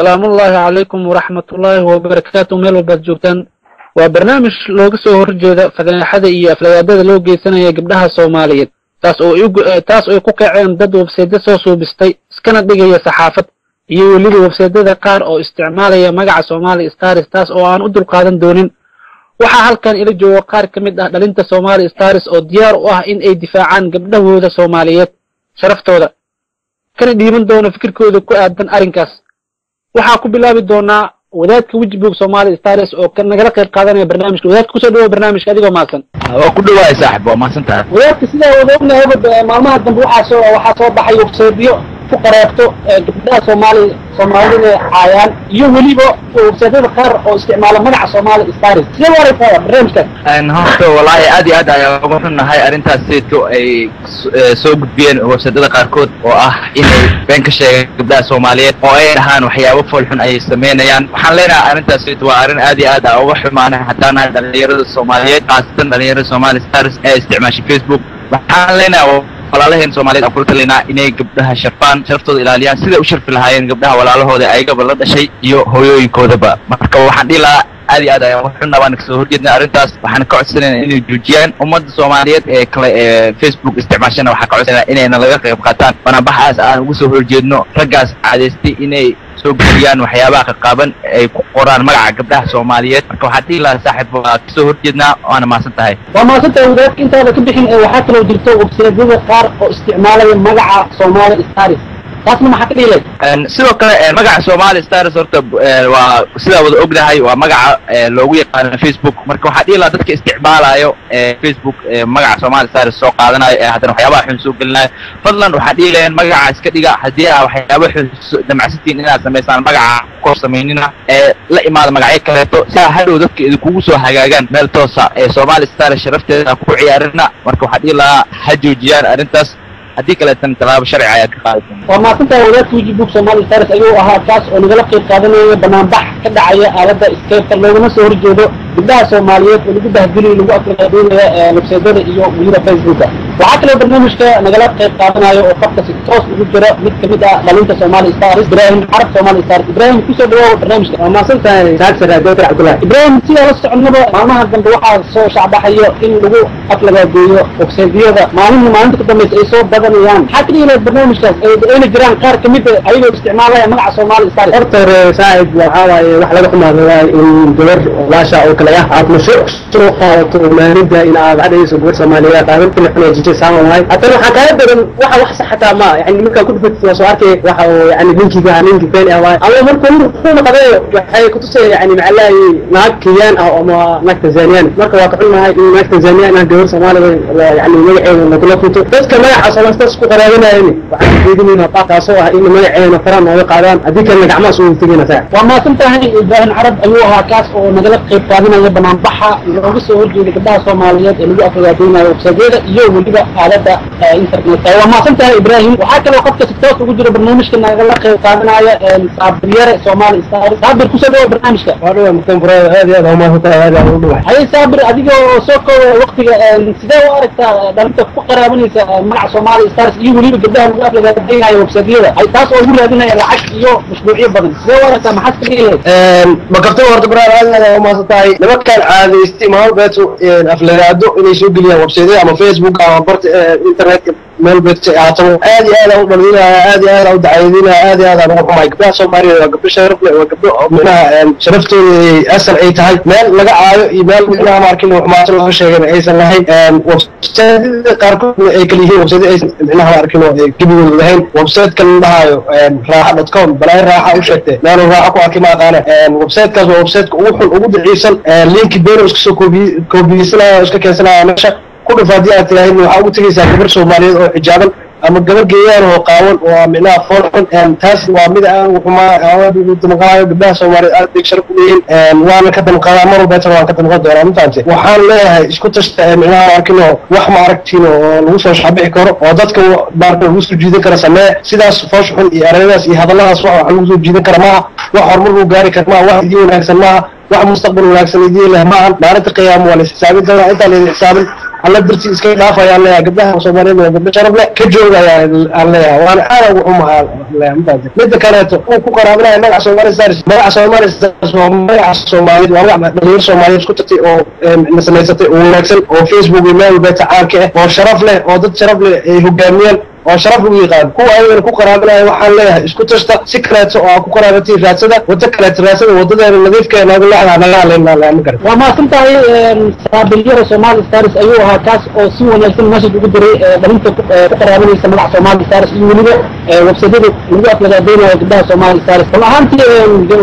سلام الله عليكم ورحمة الله وبركاته. ميل وبرجوتان وبرنامج لوجسو هرجة فضحية إيه أفلادة لوجي سنة قبلها الصومالية تاس أو يكوك عين ضد وبسيدة سوسو بستي سكنت بيجي صحافة يولد وبسيدة قار أو استعمالية مجا صومالي ستارس تاس أو عن أدر قادم دونين وحا هالكان إلى جو قار كمدة دلنت صومالي ستارس أو ديار إن أي دفاعان قبله هذا صوماليات شرفته هذا كان ديمن دون فكر كود كأدن أرنكاس waxaa ku bilaabi doonaa wadaadka wajibka Soomaali Stars oo kan nagala qayb qaadanaya barnaamijka wadaadka ku soo dhaw barnaamijka adigoo maasan waa ku dhawaay saaxiib waa maasan tahay wadaadka sida wadaadna maalmaha dambe waxaa soo baxay website ku qaraabto gabdhaha Soomaalida caayaan iyo waliba website qaar oo isticmaala magaca Soomaali Stars sida waraysaa barnaamijka horta wallahi aad iyo aad ayaan ugu xunnahay arrintaas seeto ay soo gudbiyeen website-da qaarkood oo ah inay been ka sheegeen gabdhaha Soomaaliyeed oo ay dhahaan waxyaabo foolxun ay sameynayaan waxaan leenahay arrintaas seeto waa arrin aad iyo aad uga xumaanay haddana dhalinyarada Soomaaliyeed qaasatan dhalinyarada Soomaali Stars ee isticmaashay Facebook waxaan leenahay walaalaheen Soomaaliyeed aan ku talinaynaa inay gabdhaha sharaftooda ilaaliyaan sida u sharfi lahaayeen gabdhaha walaalahooda ay gabadh la dhashay iyo hooyooyinkoodaba marka waxaan dhihi lahaa aad iyo aad ayaan wax xun baan kasoo horjeednaa arrintaas waxaan ka codsanaynaa inay joojiyaan ummadda Soomaaliyeed ee kale ee Facebook isticmaashana waxaan ka codsanaynaa inayna laga qayb qaataan banaabaxaas aan ugu soo horjeedno raggaas caadaystay inay soo gudbiyaan waxyaabaha qaaban ay ku qoraan magaca gabdhaha Soomaaliyeed marka waxaan dhihi lahaa saaxiib waa kasoo horjeednaa waana maasan tahay waa maasan tahay wadaadka intaada ka bixin waxaa kaloo jirto website-yada qaar oo isticmaalaya magaca Soomaali Stars taasna maxaa ka dhigay sidoo kale magaca Soomaali Stars horta waa sida wada ognahay waa magaca loogu yaqaan Facebook marka waxa dhiila dadka isticmaalayo Facebook magaca Soomaali Stars soo qaadanayo haddana waxyaabaha xun soo gelinayo fadlan waxa dhiilayeen magaca iska dhiga hadii waxyaabo xun damacsitiin inaad sameysaan magaca ku sameynina la imaado magacyo kale si hadhow dadka idinku soo hagaagaan meel toosa Soomaali Stars sharafteeda ku ciyaarina marka waxa dhiila ha joojiyaan arrintaas haddii kale tan talaabo sharci ayaa ka qaadaysan waa maasantaa wadaadka wajibka Soomaali Stars ayuu ahaa kaas oo nagala qayb qaadanaya banaanbax ka dhacaya aaladda Skype loogana soo horjeedo gabdhaha Soomaaliyeed oo lagu bahgeliyo lagu aflagaadeynayo website-yada iyo weliba Facebook waxaa kaloo barnaamijka nagala qayb qaadanayo oo qabta si toos ugu jira mid ka mid ah dhalinta Soomaali Stars Ibrahim Arab Soomaali Stars Ibrahim ku soo dhawaad barnaamijka waa maasantaa saacada Dr. Abdullah Ibrahim si la soconaba maalmaha dambe waxaa soo shacbaxayo in lagu aflagaadeeyo website-yada maalinta ka dambeysay ay soo badanayaan حتى إلى البرنامج كاس أنا جيران قار كمية أيوة استعمالها مع صومالي صار أكثر ساعد وحاول وحلا لكم هذا الدولار لا شاء وكلا عاد مشروع سوق ما نبدأ إلى بعد يسوق صومالية قابل كنا إحنا جيت سامع هاي حتى لو حكاية بدن واحد حتى ما يعني ممكن كنت في سؤالك واحد يعني بنكي بنكي بين أوان أول مرة كنا قضية هاي كنت يعني مع الله ناك كيان أو ما ناك تنزانيان مرة واقعنا هاي ناك تنزانيان هالدول صومالي يعني ما كنا كنت بس كمان عصام استسقط قرارنا يعني waxaan jeedinayna qaabkaasoo ah in magaceena faraan oo qaadaan hadii kan gacmaha soo tagayna taa wama santahay Ibrahim Arab ayuu ahaa kaas oo nagala qayb qaadanaya banaanbaxa looga soo horjeedo gabdhaha Soomaaliyeed ee lagu aflagaadeynayo website-yada iyo weliba aaladda internet wama santahay Ibrahim waxa kale oo qofka TikTok ugu jira barnaamijka nagala qayb qaadanaya Saabir Soomaali Stars Saabir ku soo dhaw barnaamijka waa mutan faraad aad iyo aad uma hota aad u dhawahay ay Saabir adiga oo soo koob waqtiga sidee u aragtaa dhalinta ku qaraabanaysa magaca Soomaali Stars iyo weliba gabdhaha lagu aflagaadeynayo website-yada ay taas oo ugu raadinaya lacag iyo mashruucyo badan sidee u aragtaa maxaa ka dhigay ma qabto horta baraad aad uma hota laba kan caadaystay ma beeto aflagaado inay soo geliyaan website ama Facebook ama barta internet meel beedka aato aad iyo aad u dhaliilaa aad iyo aad u dacaydina aad iyo aad ugu xumay gabdhaha Soomaaliyeed waa gabdho sharaf leh waa gabdho meelaha sharaftooda asal ay tahay meel laga caayo iyo meel meelaha markii uu xumaato loo sheegay aysan lahayn website qaarkood ay kala yihiin website ay meelaha markii oo gibigooda lahayn website kan dhahayo raaxa.com balay raaxa u sheegtay meel raaxa ku arkay ma qaana website kaas waa website ugu xun ugu daciisan link beero isku soo koobiyeysanaa iska keensanaa meesha ku dhafaadii aad tiraahdo waxa ugu tagaysaa gabar Soomaaliyeed oo xijaaban ama gabar geeyaan oo qaawan oo micnaha foolxun taas waa mid aan waxuma aad ugu damqaayo gabdhaha Soomaaliyeed aad bay sharaf u leeyihiin waana ka damqaadaa mar walba waan ka damqan doonaa intaanti waxaan leeyahay isku tashta micnaha arkino wax ma aragtiin oo lagu soo shaabixi karo oo dadka baarka lagu soo jiidan kara samee sidaas foolxun iyo erayadaas iyo hadalladaas wax lagu soo jiidan kara ma wax horumar lagu gaari karo ma wax idin wanaagsan ma wax mustaqbal wanaagsan idin leh ma maalinta qiyaamo wala xisaabin doona inta la xisaabin alla dartii iska dhaafaya aan leeyahay gabdhaha Soomaaliyeed waa gabdho sharaf leh ka joogaya aan leeyahay waana aad ugu xumahay leeyahay midda kaleeto uu ku qaraabanayo magaca Soomaali Stars magaca Soomaali Stars waa magaca Soomaaliyeed waa magaca dhalinyaro Soomaaliyeed isku tagtay oo nasanaysatay oo wanaagsan oo Facebook iyo meel beeta caanka ah oo sharaf leh oo dad sharaf leh ay hogaamiyaan oo sharaf ugu yaqaan kuwa ayagana ku qaraabanayo waxaan leeyahay isku tashta si kaleeto oo ku qaraabatay raadsada wada kaleeto raadsada wadadeena nadiifka ah lagu leexdaa naga leeyahay ma garan waa ma santahay saabilyada Soomaali Stars ayuu ahaa kaas oo si wanaagsan message ugu diray dhalinta ku qaraabanaysa magaca Soomaali Stars iyo waliba website-yada lagu aflagaadeeyo gabdhaha Soomaali Stars walaantii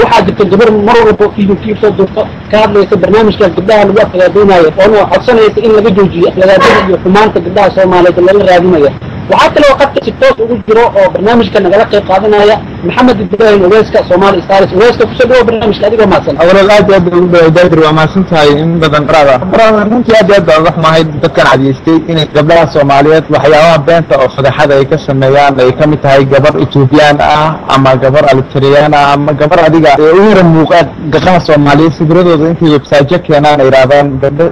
waxaa jirta gabar mar walba fiidiyoo soo durto ka hadlaysa barnaamijka gabdhaha lagu aflagaadeeyo oo codsanaysa in laga joojiyo aflagaadada iyo xumaanta gabdhaha Soomaaliyeed laga raadinayo waxaa kale oo qadka si toos ugu jiro oo barnaamijka nagala qayb qaadanaya maxamed ibraahim ogeyska Soomaali Stars ogeyska ku soo dhaw barnaamijka adiga maasan awal aad ugu daadir waa maasantahay in badan barada runtii aad wax maahay dadkan cadiistay in gabdhaha Soomaaliyeed waxyaabaha beenta oo fadaxada ay ka sameeyaan ay kamid tahay gabar Ethiopian ah ama gabar Eritrean ah ama gabar adiga u yara muuqaad gabdhaha Soomaaliyeed sidradooda intii website keenaan ay raadaan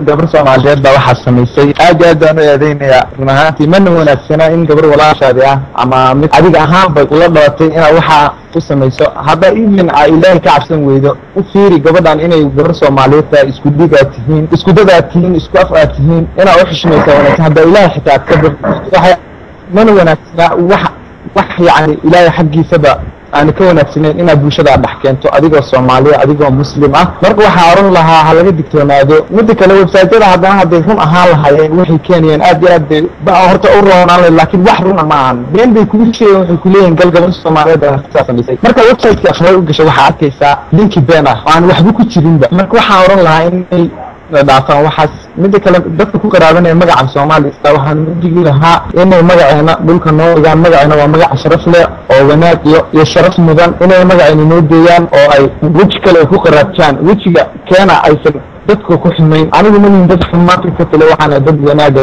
gabar Soomaaliyeed baa waxa sameysay aad aan eedeynaya runaantii man wanaagsana in gabar walaashaadi ah ama mid adiga ahaan bay kula dhalatay in waxa ku sameeyso hada even ay ilaahay ka cabsan weydo u fiiri gabadhan inay gabar Soomaaliyeed isku digaatihiin isku dadaatihiin isku afaatihiin ina u xishmayso wanaagsan hada ilaahay xitaa ka waxa man wanaagsana wax yaani ilaahay xaqiisaba aan ka wanaagsaneyn in bulshada dhex keento adigoo Soomaali adigoo muslim ah marka waxa oran lahaa ha laga digtoonaado mid kale website-yada hadana haday run ahaan lahaayeen waxay keenayeen aad baa horta u roonaan laakiin wax run ma ahan been bay ku sheegeen waxay ku leeyeen galgaban Soomaaliyeed ka sameysay marka website-ka akhriyo u gashay waxa arkaysaa linki been ah aan waxba ku jirin marka waxa oran lahaa in dhaafan waxaas mid kale dadka ku qaraabanaya magaca Soomaali Stars waxaan ugu lahaa inay magaceena dhulka noo ogaan magaceena waa magac sharaf leh oo wanaag iyo sharaf mudan inay magaceena noo deeyaan oo ay wajh kale ku qaraabtaan wajhiga keena aysan dadku ku xumeyn anigu ma dad xumaanta ka tale waxaan dad wanaag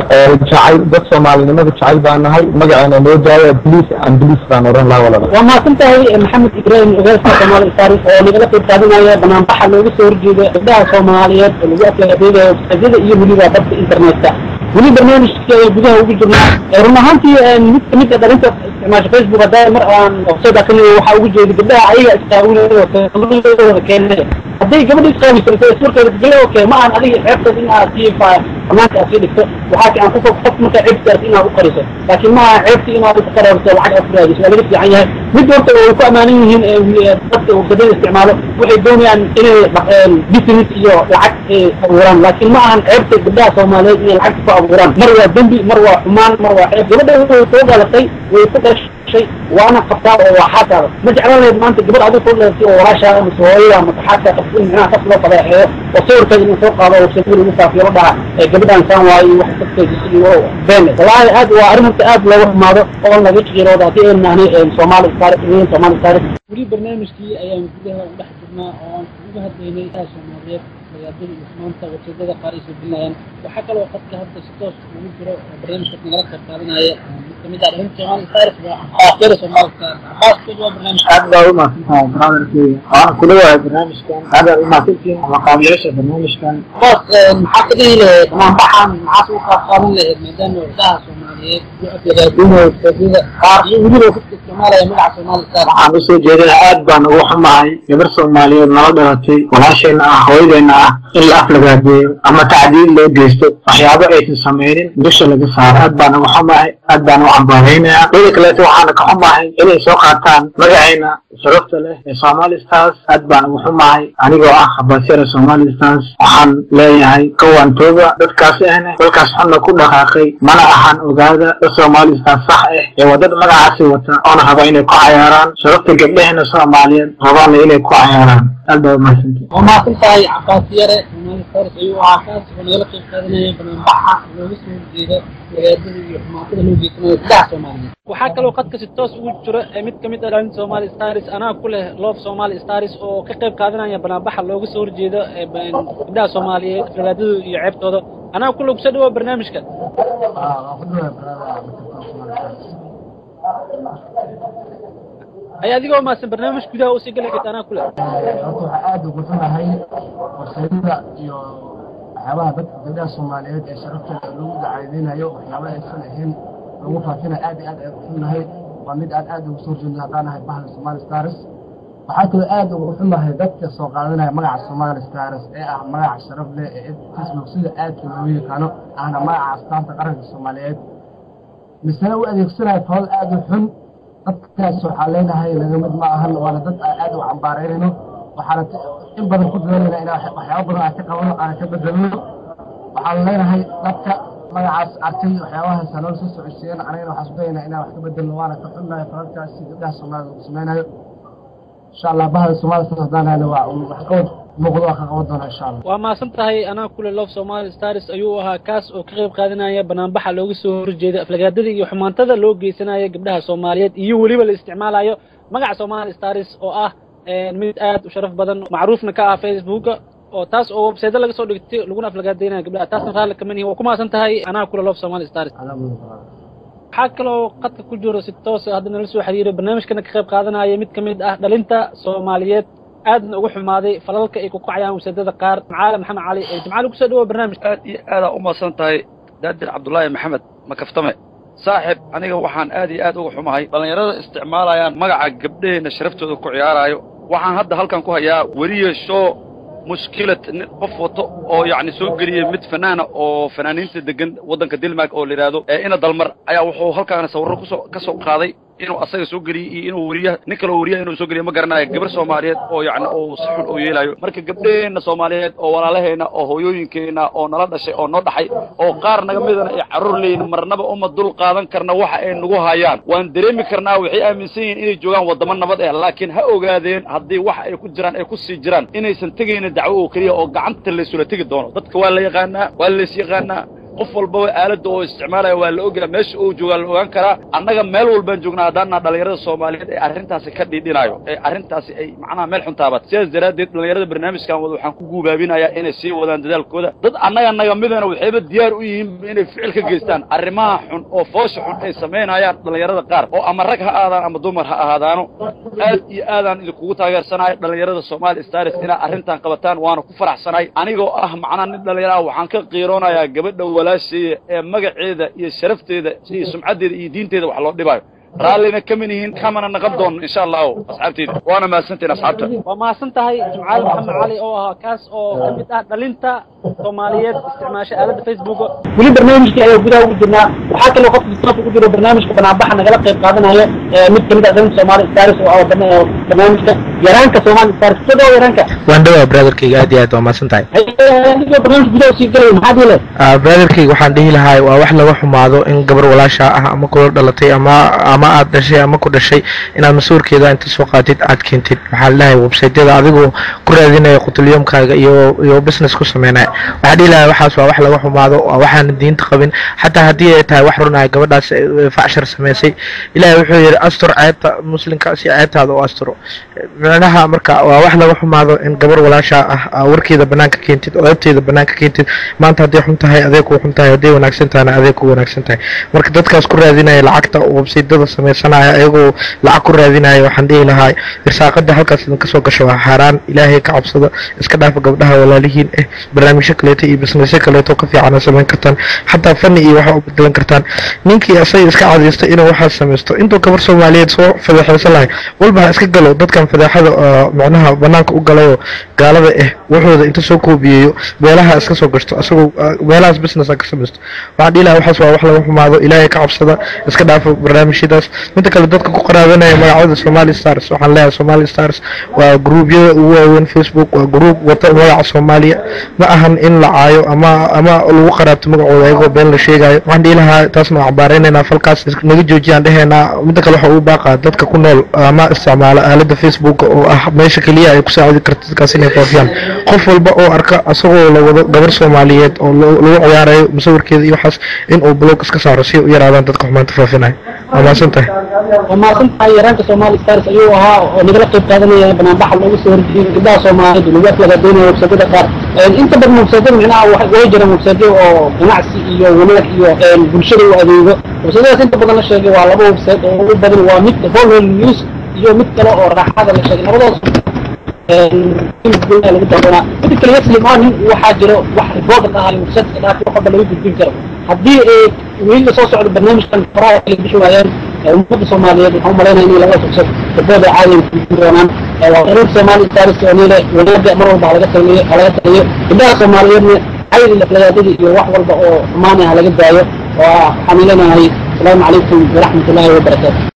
jacayl dad Soomaalinimada jacayl baan nahay magaceena noo daayo please baan oran lahaa walaal waa ma santahay maxamed ibraahim ogeyska Soomaali Stars oo nagala qayb qaadanaya barnaamijka looga soo horjeedo gabdhaha Soomaaliyeed oo lagu aflagaadeeyo website-yada iyo waliba dadka internetka wali barnaamijka gudaha ugu jirnaa run ahaantii mid kamid ah dhalinta isticmaasha Facebook hada mar aan website-ka waxa ugu jeedo gabdhaha ayaga istaawinayoo keenay haday gabadha isqaabisay suurkeeda galay okay ma aan adiga xeebtada in aad siifa amaanta aad dhigto waxa aan ku qof marka xeebtaas in aad u qariso laakiin ma xeebta in aad ku qararto lacag afraadiis waa laga fiican yahay mid horta oo ku amaanan yihiin dadka oo gabadha isticmaalo waxay doonayaan inay business iyo lacag abuuraan laakiin ma aan xeebta gabdhaha Soomaaliyeed in lacag ku abuuraan mar waa dambi mar waa xumaan mar waa xeeb gabadha way soo galatay way ku dhashay waana qabtaa oo waxa ma jeclaan maanta gabadha adiga soo leeyahay oo walaasha ama sooyada ama taxaadka qofin macnaha qofka loo qadeeyo oo sawirka inuu soo qaado oo shaqada lagu faafiyo dhaca gabadhan saan waayo wax dadka jisiyo been wallahi aad waa arrinta aad looga xumaado oo laga jirood hadii ay naanay Soomaali Stars wali barnaamijkii ayaan gudaha u dhex jirnaa oo aan uga hadlaynay Soomaaliyeed iyadoo maanta wajidada qaris binayaan waxa kale oo qadka hadda si toos ugu jiro barnaamijka nagala qayb qaadanaya kamid ah dhalinta Soomaali Stars aakhir Soomaali Stars baaska waa barnaamij aad baa u mahadsan barnaamijkii kula waa barnaamijkan aad u mahadsan maqaamiyasha barnaamijkan bas maxaa ka dhigay maambaxan maxaa soo qaadan lahayd maadaama wadaha Soomaaliyeed iyo aflagaaduhu sida qaar iyo waliba dadka Soomaaliyeed magaca Soomaali Stars waxaan u soo jeedinaa aad baan ugu xumahay gabar Soomaaliyeed nala dhalatay walaasheena ah hooyadeena ah in la aflagaadeeyo ama tacdiil loo geysto waxyaabo aysan sameynin dusha laga saaro aad baan ugu xumahay aad baan u cambaaraynayaa weli kaleeto waxaan ka xumahay inay soo qaataan magaceena sharafta leh ee Soomaali Stars aad baan ugu xumahay anigoo ah khabaasira Soomaali Stars waxaan leeyahay kawantooda dadkaas ahna halkaas xunna ku dhaqaaqay mana ahan ogaada Soomaali Stars sax ah ee wadada magacaasi wata oo raba inay ku cayaaraan sharafta gabdhaheena Soomaaliyeed rabaan inay ku cayaaraan aad baa mahadsantahay وما تنتهي عقاسيره من الفرس أيوة عقاس ونغلق القادنية بنبحها ونغسل الجيدة ويادني وحماطة الوجيتنا دع سومالي وحاك لو قد كستوس وجرة ميت كميت الان Soomaali Stars أنا كله لوف Soomaali Stars وكقيب قادنية بنبحها ونغسل الجيدة دع سومالي ويادني يعبت هذا أنا كله بسدوا برنامج كده أي أديكوا ما سن برنامج كده وسجل لك أنا كله. عاد وقلنا هاي وسيلة waxyaabaha dadka gabdhaha Soomaaliyeed ee sharafta lagu dacaydinayo waxyaabaha aysan ahayn lagu faafinayo aad iyo aad ay u xunahay waa mid aad ugu soo jeedin haddaan ahay bahda Somali Stars waxaa kaloo aad ugu xumahay dadka soo qaadanaya magaca Somali Stars ee ah magac sharaf leh ee Facebook sida aad loo yaqaano ahna magaca astaanta qaranka Soomaaliyeed misana u adeegsanaya fal aad u xun dadkaas waxaa leenahay laga mid ma ahan waana dad aad u cambaarayno waxaana in badan ku dadaalina in waxyaabo badan aan ka qabano aan ka bedelno waxaan leenahay dadka magacaas arkay waxyaabaha sanad soo socodsiin anagana waxaan isku daynaa inaan wax ka bedelno waana ka xunnahay falalkaasi gabdhaha Soomaalida uu sameeyo insha Allah bahda Soomaalida hadaan waa wax ka muuqdo ka qaban doona insha Allah waa maasan tahay ana kule Love Somali Stars ayuu ahaa kaas oo ka qayb qaadanaya banaanbaxa looga soo horjeedo aflagaadada iyo xumaantada loo geysanayo gabdhaha Soomaaliyeed iyo waliba la isticmaalayo magaca Somali Stars oo ah mid aad u sharaf badan macruufna ka ah Facebook oo taas oo website laga soo dhigtay laguna aflagaadeynayo gabdhaha taasna raali kama nihi waa ku maasan tahay ana kule Love Somali Stars waxaa kaloo qadka ku jiro si toos ah haddana la soo xiriiray barnaamijkana ka qayb qaadanaya mid kamid ah dhalinta Soomaaliyeed aadna ugu xumaaday falalka ay ku kacayaan wasaadada qaar Macaali Maxamed Cali ee Jimcaali ku soo dhawo barnaamijka aad iyo aad u maasan tahay Daadir Cabdullaahi Maxamed ma kaftame saaxib aniga waxaan aad iyo aad ugu xumahay dhalinyarada isticmaalayaan magaca gabdhaheena sharaftooda ku ciyaarayo waxaan hadda halkan ku hayaa wariye show mushkilad qof wato oo yani soo geliyay mid fanaana oo fanaaniinta degan wadanka Denmark oo la yiraahdo ina dalmar ayaa wuxuu halkaan sawirro ka soo qaaday inuu asaga soo geliyay inuu wariyaha nin kale wariyaha inuu soo geliyay ma garanayo gabar Soomaaliyeed oo yani oo si xun u yeelayo marka gabdheena Soomaaliyeed oo walaalaheena oo hooyooyinkeena oo nala dhashay oo noo dhaxay oo qaar naga midana ay carruur leeyeen marnaba uma dul qaadan karna waxa ay nagu hayaan waan dareemi karnaa waxay aaminsan yihiin inay joogaan wadamo nabad ah laakiin ha ogaadeen haddii waxa ay ku jiraan ay ku sii jiraan inaysan tagayn dacwo oo kaliya oo gacanta la isula tagi doono dadka waa la yaqaanaa waa la is yaqaanaa qof walba aalada oo isticmaalaya waa la ogaa meesha uu jooga la ogaan karaa annaga meel walbaan joognaa hadana dhalinyarada Soomaaliyeed ee arrintaasi ka dhiidhinayo ee arrintaasi ay macnaha meel xun taabat sidaas daraadeed dhalinyarada barnaamijkan waxaan ku guubaabinayaa inay sii wadaan dadaalkooda dad annaga naga midana waxayba diyaar u yihiin inay ficil ka geystaan arrimaha xun oo foosha xun ay sameynayaan dhalinyarada qaar oo ama rag ha aadaan ama dumar ha ahaadaano aad iyo aadaan idinku taageersanahay dhalinyarada Somali Stars ina arrintan qabataan waana ku faraxsanahay anigoo ah macnaha nin dhalinyaro waxaan ka qiiroonayaa gabadha walaashii ee magaceeda iyo sharafteeda iyo sumcadeeda iyo diinteeda wax loo dhibayo raalina kamanihiin kamana naqad doon insha Allah asxaabteeda waana maasantiin asxaabta waa maasan tahay Jimcaali Maxamed Cali oo ah kaas oo kamid ah dhalinta Soomaaliyeed isticmaasha aalada Facebook wali barnaamijka ayaa gudaha ugu jirnaa waxaa kaloo qofka soo ku jiro barnaamijka banaanbaxa nagala qayb qaadanayo mid kamid ah dhalinta Somali Stars oo ah barnaamijka yaraanka Somali Stars sidoo yaraanka waan dhawa brotherkayga aad iyo aad waa maasan tahay barnaamijka gudaha sii galay maxaa diilay brotherkayga waxaan dhihi lahaa waa wax laga xumaado in gabar walaasha ah ama kula dhalatay ama aad dhashay ama ku dhashay inaad masuurkeeda inta soo qaatid aad keentid waxa la dhahay website-yada adigoo ku raadinaya qutulyomkaaga iyo business ku sameynaya waxa dhiilaa waxaas waa wax laga xumaado waxaan diinta qabin xataa hadii ay tahay wax run ah gabadhaas faashar sameysay ilaahay wuxuu yiri astur ayta muslimka si aytaada oo asturo macnaha marka waa wax laga xumaado in gabar walaasha ah warkeeda banaanka keentid oo abteeda banaanka keentid maanta hadii xun tahay adeeg ku xun tahay hadii wanaagsan tahay adeeg ku wanaagsan tahay marka dadkaas ku raadinaya lacagta website-yada sameysanaaya ayagoo lacag ku raadinayo waxaan dhihi lahaa irsaaqada halkaas idin ka soo gasho waa xaraan ilaahay ka cabsada iska dhaaf gabdhaha walaalihiin barnaamijyo kale iyo business kale oo ka fiican sameyn kartaan xataa fanni iyo waxa u bedelan kartaan ninkii asay iska cadeystay inuu waxa sameysto intuu gabar Soomaaliyeed soo fadeexaysan lahay walba iska galo dadkan fadeexada macnaha banaanka u galayo gaalada wuxuuda inta soo koobiyeeyo meelaha iska soo gashto asagoo meelahaas business ka sameysto waxaan dhihi lahaa waxaas waa wax laga xumaado ilaahay ka cabsada iska dhaaf barnaamijyadaas mid kale dadka ku qaraabanaya magacooda Somali Stars waxaan leeyahay Somali Stars waa groupyada ugu waaweyn Facebook waa group wata magaca Soomaaliya ma ahan in la caayo ama lagu qaraabto magacooda ayagoo been la sheegayo waxaan dhihi lahaa taasna cabaaraynayna falkaas naga joojiyaan dhaheena mid kale waxa uu baaqaa dadka ku nool ama isticmaala aalada Facebook oo ah meesha kaliya ay ku saacidi karto dadkaas inay faafiyaan qof walba oo arka asagoo la wado gabar Soomaaliyeed oo lagu ciyaarayo musawirkeeda iyo waxaas in uu blog iska saaro si u yaraadaan dadka xumaanta faafinayo وما كنت يرانك Somali Stars أيوها ونقدر قيد قادني بنبحث لو سهر في قدام Somali دلوقتي لقى الدنيا وبسدد قار أنت بدنا مبسدين هنا وجرا مبسدين أو جناعسي وناك بالشري وأديبه وبسدد أنت بدنا شيء وعلى أبوه بسد وبدل وميت فول النيوز يوم ميت كلا أو هذا الشيء نبض الكلمات اللي معه وحاجره واحد فوق هاي وسد لا في قبل لو يجي جرب هدي وين اللي صار البرنامج كان فراغ اللي بيشوا ويان ومد الصومالية هم لنا إني لا أوصل الفوق عالي في الجوانان وغير الصومالي الثالث ونيله ونبدأ مرة على قصة على قصة كلها صوماليين عيل الأفلام دي يروح برضه مانع على قد عيو وحملنا هاي السلام عليكم ورحمة الله وبركاته